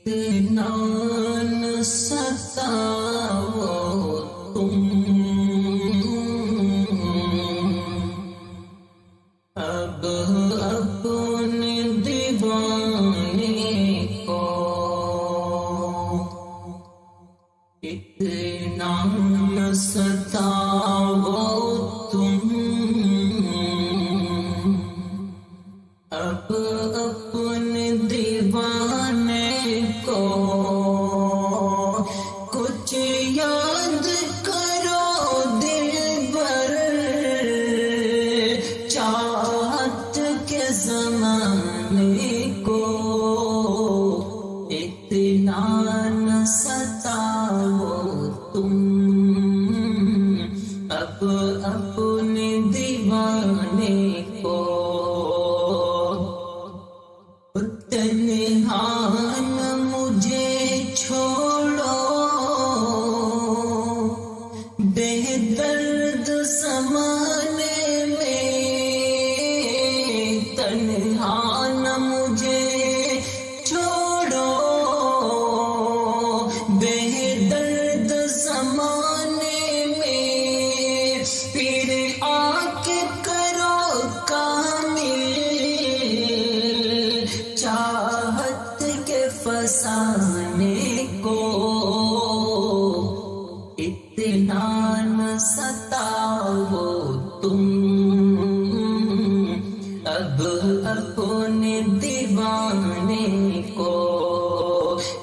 اتنا نہ ستاؤ تم، اب اپنے دیوانے کو اتنا نہ ستاؤ تم، اب اپنے دیوانے کو کچھ یاد کرو دل بر، چاہت کے زمانے کو اتنا نہ ستاؤ تم، اب اپنے دیوانے کو تنہا نہ مجھے چھوڑو، بے درد زمانے میں تنہا نہ مجھے چھوڑو، بے درد زمانے میں پھر آ کے کرو کامل چاہت کے فسانے کو اتنا نہ ستاؤ تم، اب اپنے دیوانے کو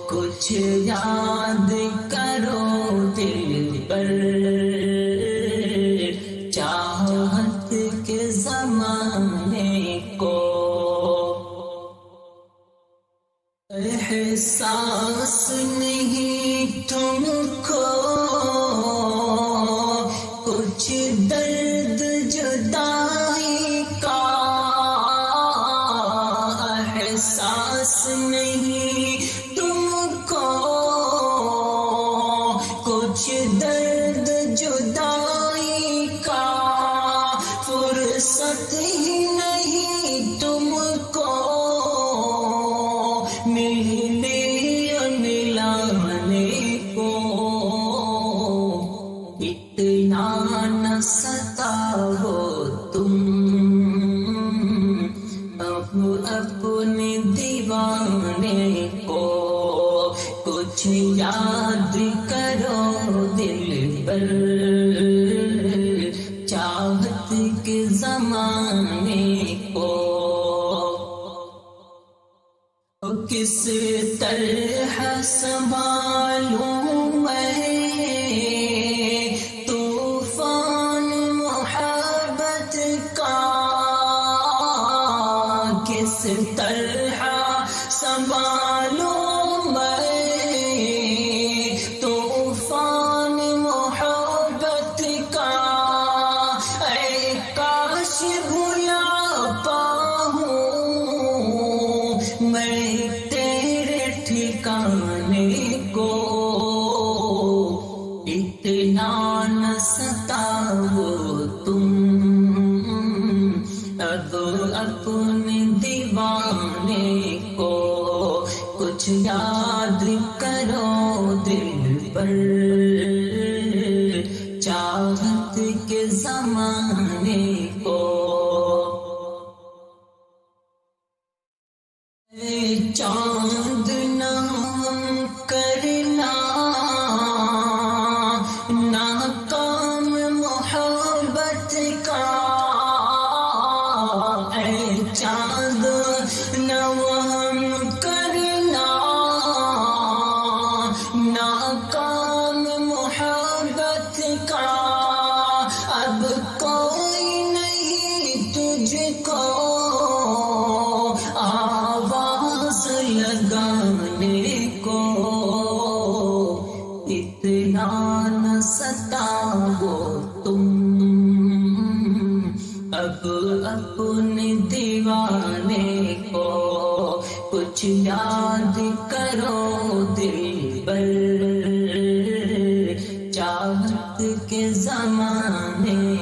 کچھ یاد کرو دل پر، چاہت کے زمانے کو احساس نہیں تم کو کچھ درد جدائی کا، احساس نہیں تم کو کچھ درد جدائی کا، فرصت ہی نہیں تم کو ملنے ملانے کو اتنا نہ ستاؤ تم، اب اپنے دیوانے کو کچھ یاد کرو دل پر، چاہت کے زمانے کو کس طرح سنبھالوں میں طوفان محبت کا، کس طرح سنبھالوں میں طوفان محبت کا، اے کاش بھلا پاؤں میں تیرے ٹھکانے کو اتنا نہ ستاؤ تم، اب اپنے دیوانے کو کچھ یاد کرو دل پر، چاہت کے زمانے کو چاند نام کرنا ناکام محبت کا، اے چاند نام کرنا ناکام محبت کا، اب کوئی نہیں تجھ کو آواز لگانے کو اتنا نہ ستاؤ تم، اب اپنے دیوانے کو کچھ یاد کرو دل پر، چاہت کے زمانے